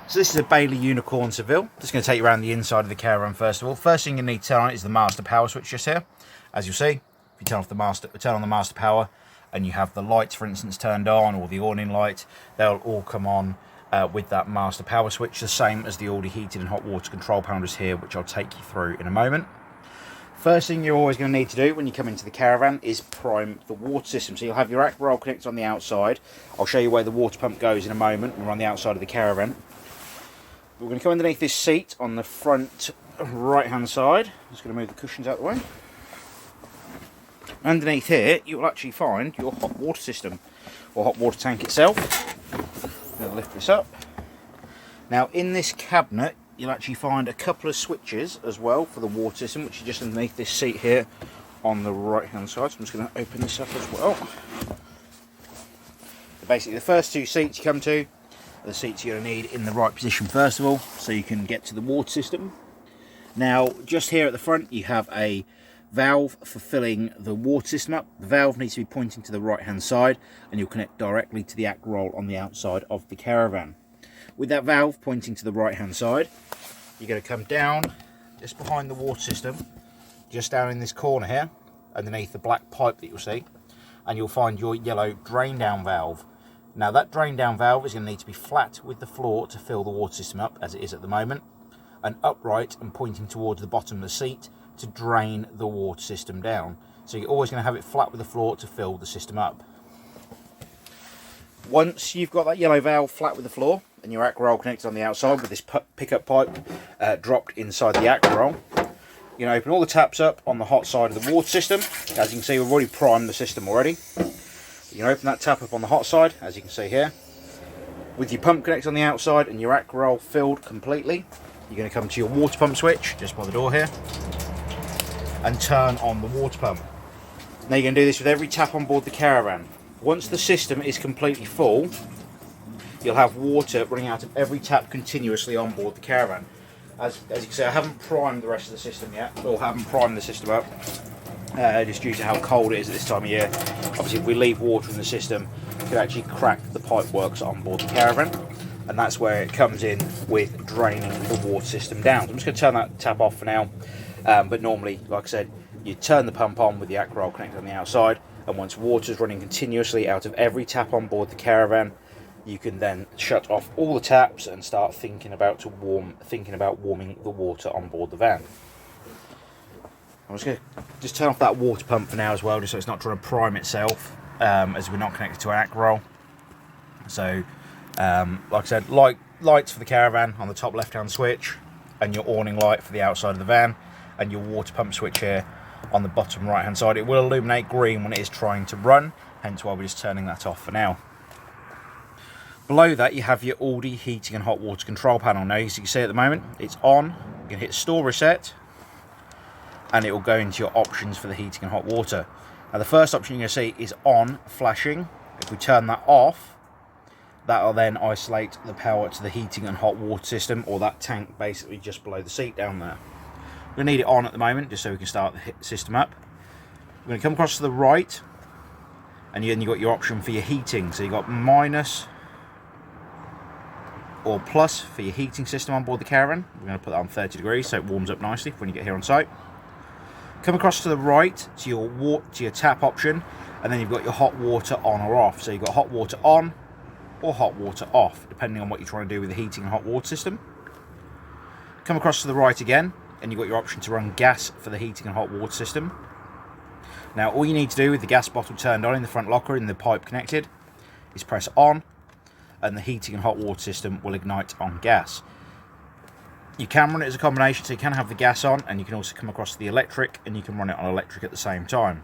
So this is a Bailey Unicorn Seville. Just going to take you around the inside of the caravan first of all. First thing you need to turn on is the master power switch just here. As you'll see, if you turn on the master power and you have the lights, for instance, turned on, or the awning light, they'll all come on with that master power switch, the same as the already heated and hot water control panel is here, which I'll take you through in a moment. First thing you're always going to need to do when you come into the caravan is prime the water system. So you'll have your aqua roll connected on the outside. I'll show you where the water pump goes in a moment when we're on the outside of the caravan. We're going to come underneath this seat on the front right hand side. I'm just going to move the cushions out of the way. Underneath here you'll actually find your hot water system, or hot water tank itself. I'm going to lift this up. Now in this cabinet you'll actually find a couple of switches as well for the water system, which is just underneath this seat here on the right hand side. So I'm just going to open this up as well. So basically the first two seats you come to are the seats you're going to need in the right position first of all, so you can get to the water system. Now just here at the front you have a valve for filling the water system up. The valve needs to be pointing to the right hand side, and you'll connect directly to the aqua roll on the outside of the caravan. With that valve pointing to the right hand side, you're going to come down just behind the water system, just down in this corner here, underneath the black pipe that you'll see, and you'll find your yellow drain down valve. Now that drain down valve is going to need to be flat with the floor to fill the water system up, as it is at the moment, and upright and pointing towards the bottom of the seat to drain the water system down. So you're always going to have it flat with the floor to fill the system up. Once you've got that yellow valve flat with the floor and your aqua roll connected on the outside with this pickup pipe dropped inside the aqua roll, you can open all the taps up on the hot side of the water system. As you can see, we've already primed the system already. You can open that tap up on the hot side, as you can see here. With your pump connected on the outside and your aqua roll filled completely, you're going to come to your water pump switch just by the door here and turn on the water pump. Now you're going to do this with every tap on board the caravan. Once the system is completely full, you'll have water running out of every tap continuously on board the caravan. As you can see, I haven't primed the rest of the system yet, or haven't primed the system up, just due to how cold it is at this time of year. Obviously if we leave water in the system, it could actually crack the pipe works on board the caravan, and that's where it comes in with draining the water system down. So I'm just going to turn that tap off for now, but normally, like I said, you turn the pump on with the aqua roll connected on the outside, and once water is running continuously out of every tap on board the caravan, you can then shut off all the taps and start thinking about warming the water on board the van. I'm just going to turn off that water pump for now as well, just so it's not trying to prime itself, as we're not connected to an aqua roll. So like I said, lights for the caravan on the top left hand switch, and your awning light for the outside of the van, and your water pump switch here on the bottom right hand side. It will illuminate green when it is trying to run, hence why we're just turning that off for now. Below that you have your Aldi heating and hot water control panel. Now as you can see at the moment it's on. You can hit store reset and it will go into your options for the heating and hot water. Now the first option you're going to see is on flashing. If we turn that off, that will then isolate the power to the heating and hot water system, or that tank basically just below the seat down there. We're going to need it on at the moment just so we can start the system up. We're going to come across to the right, and then you've got your option for your heating. So you've got minus or plus for your heating system on board the caravan. We're going to put that on 30 degrees so it warms up nicely when you get here on site. Come across to the right to your tap option, and then you've got your hot water on or off. So you've got hot water on or hot water off, depending on what you're trying to do with the heating and hot water system. Come across to the right again, and you've got your option to run gas for the heating and hot water system. Now all you need to do with the gas bottle turned on in the front locker and the pipe connected is press on, and the heating and hot water system will ignite on gas. You can run it as a combination, so you can have the gas on and you can also come across to the electric, and you can run it on electric at the same time.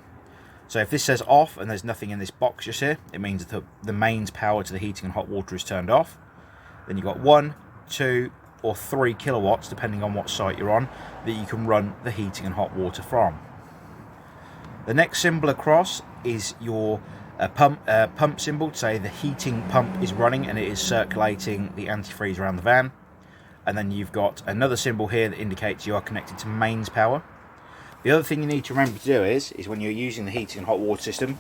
So if this says off and there's nothing in this box just here, it means that the mains power to the heating and hot water is turned off. Then you've got 1, 2 or 3 kilowatts, depending on what site you're on, that you can run the heating and hot water from. The next symbol across is your pump symbol to say the heating pump is running and it is circulating the antifreeze around the van. And then you've got another symbol here that indicates you are connected to mains power. The other thing you need to remember to do is when you're using the heating and hot water system,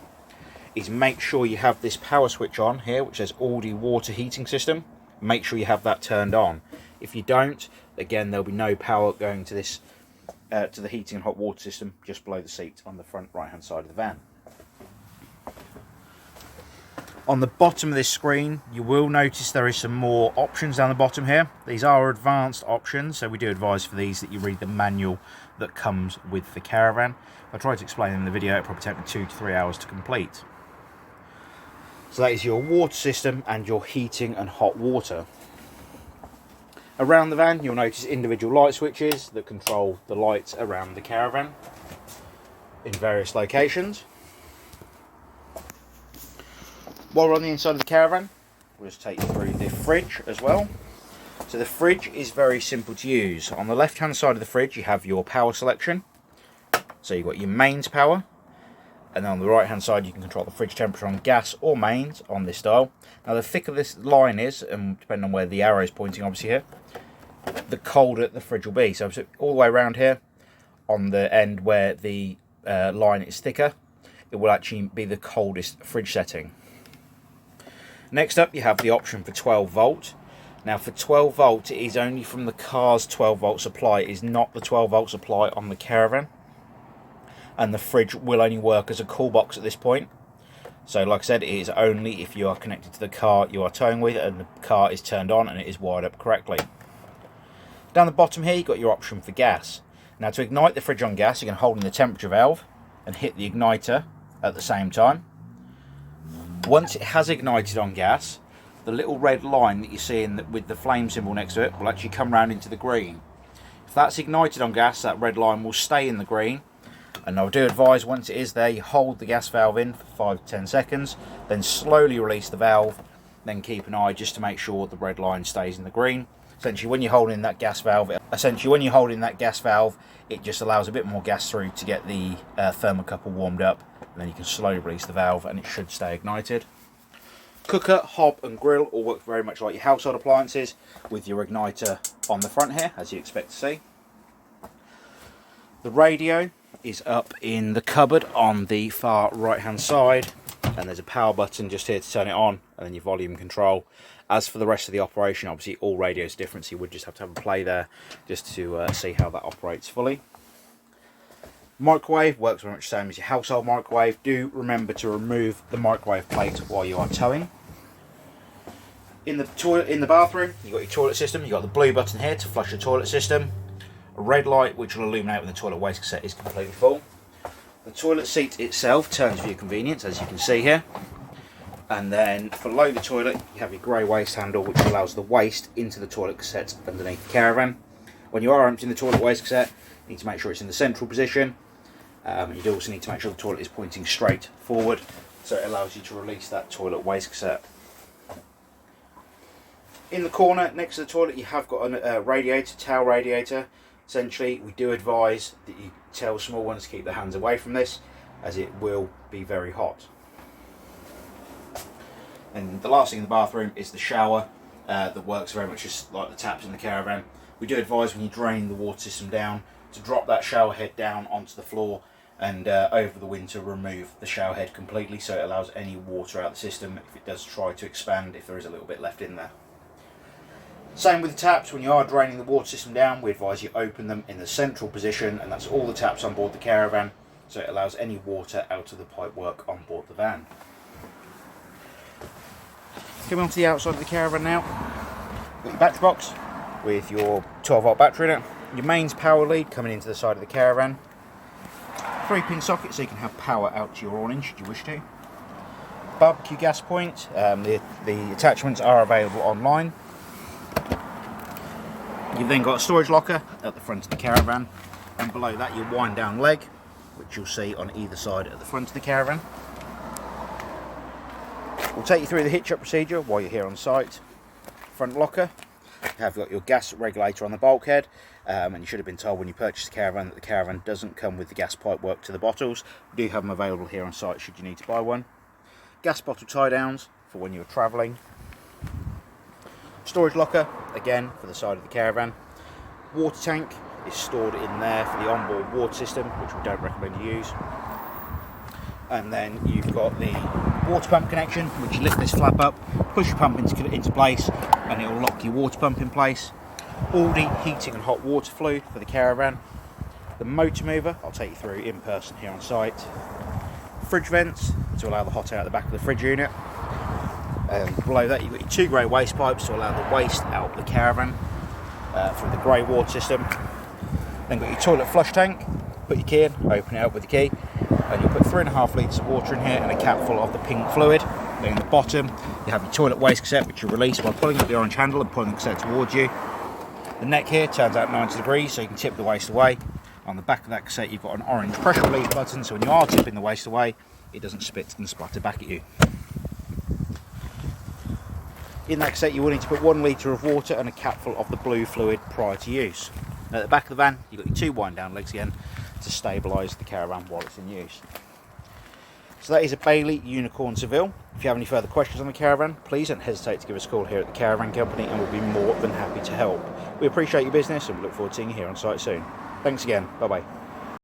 is make sure you have this power switch on here which says Aldi water heating system. make sure you have that turned on. If you don't, again, there'll be no power going to this to the heating and hot water system just below the seat on the front right hand side of the van. On the bottom of this screen, you will notice there is some more options down the bottom here. These are advanced options, so we do advise for these that you read the manual that comes with the caravan. I tried to explain in the video, it probably take me 2 to 3 hours to complete. So that is your water system and your heating and hot water. Around the van, you'll notice individual light switches that control the lights around the caravan in various locations. While we're on the inside of the caravan, we'll just take you through the fridge as well. So the fridge is very simple to use. On the left hand side of the fridge, you have your power selection. So you've got your mains power. And then on the right hand side, you can control the fridge temperature on gas or mains on this dial. Now the thicker this line is, and depending on where the arrow is pointing obviously here, the colder the fridge will be. So all the way around here, on the end where the line is thicker, it will actually be the coldest fridge setting. Next up, you have the option for 12 volt. Now for 12 volt, it is only from the car's 12 volt supply. It is not the 12 volt supply on the caravan. And the fridge will only work as a cool box at this point. So like I said, it is only if you are connected to the car you are towing with and the car is turned on and it is wired up correctly. Down the bottom here, you've got your option for gas. Now to ignite the fridge on gas, you can hold in the temperature valve and hit the igniter at the same time. Once it has ignited on gas, the little red line that you see with the flame symbol next to it will actually come round into the green. If that's ignited on gas, that red line will stay in the green. And I do advise, once it is there, you hold the gas valve in for 5 to 10 seconds, then slowly release the valve, then keep an eye just to make sure the red line stays in the green. Essentially, when you're holding that gas valve, it just allows a bit more gas through to get the thermocouple warmed up, and then you can slowly release the valve and it should stay ignited. Cooker, hob and grill all work very much like your household appliances, with your igniter on the front here, as you expect to see. The radio is up in the cupboard on the far right hand side, and there's a power button just here to turn it on, and then your volume control. As for the rest of the operation, obviously all radios are different, so you would just have to have a play there just to see how that operates fully. Microwave works very much the same as your household microwave. Do remember to remove the microwave plate while you are towing. In the bathroom, you've got your toilet system. You've got the blue button here to flush the toilet system. A red light which will illuminate when the toilet waste cassette is completely full. The toilet seat itself turns for your convenience, as you can see here. And then below the toilet, you have your grey waste handle, which allows the waste into the toilet cassette underneath the caravan. When you are emptying the toilet waste cassette, you need to make sure it's in the central position. You do also need to make sure the toilet is pointing straight forward, so it allows you to release that toilet waste cassette. In the corner next to the toilet, you have got a radiator, towel radiator. Essentially, we do advise that you tell small ones to keep their hands away from this, as it will be very hot. And the last thing in the bathroom is the shower, that works very much just like the taps in the caravan. We do advise when you drain the water system down to drop that shower head down onto the floor, and over the winter remove the shower head completely, so it allows any water out of the system if it does try to expand, if there is a little bit left in there. Same with the taps. When you are draining the water system down, we advise you open them in the central position, and that's all the taps on board the caravan, so it allows any water out of the pipework on board the van. Coming on to the outside of the caravan now, got your battery box with your 12 volt battery in it, your mains power lead coming into the side of the caravan, 3-pin socket so you can have power out to your awning should you wish to, barbecue gas point. The attachments are available online. You've then got a storage locker at the front of the caravan, and below that your wind down leg, which you'll see on either side at the front of the caravan. We'll take you through the hitch up procedure while you're here on site. Front locker, you have got your gas regulator on the bulkhead, and you should have been told when you purchased the caravan that the caravan doesn't come with the gas pipe work to the bottles. We do have them available here on site should you need to buy one. Gas bottle tie downs for when you're travelling. Storage locker, again for the side of the caravan. Water tank is stored in there for the onboard water system, which we don't recommend you use. And then you've got the water pump connection, which you lift this flap up, push your pump into place, and it will lock your water pump in place. Aldi heating and hot water fluid for the caravan. The motor mover, I'll take you through in person here on site. Fridge vents to allow the hot air at the back of the fridge unit. Below that you've got your 2 grey waste pipes to allow the waste out of the caravan through the grey water system. Then got your toilet flush tank, put your key in, open it up with the key, and you put 3.5 litres of water in here and a cap full of the pink fluid. Then in the bottom you have your toilet waste cassette, which you release by pulling up the orange handle and pulling the cassette towards you. The neck here turns out 90 degrees so you can tip the waste away. On the back of that cassette you've got an orange pressure relief button, so when you are tipping the waste away it doesn't spit and splatter back at you. In that cassette you will need to put 1 litre of water and a capful of the blue fluid prior to use. At the back of the van you've got your 2 wind down legs again to stabilise the caravan while it's in use. So that is a Bailey Unicorn Seville. If you have any further questions on the caravan, please don't hesitate to give us a call here at the Caravan Company and we'll be more than happy to help. We appreciate your business and we look forward to seeing you here on site soon. Thanks again, bye bye.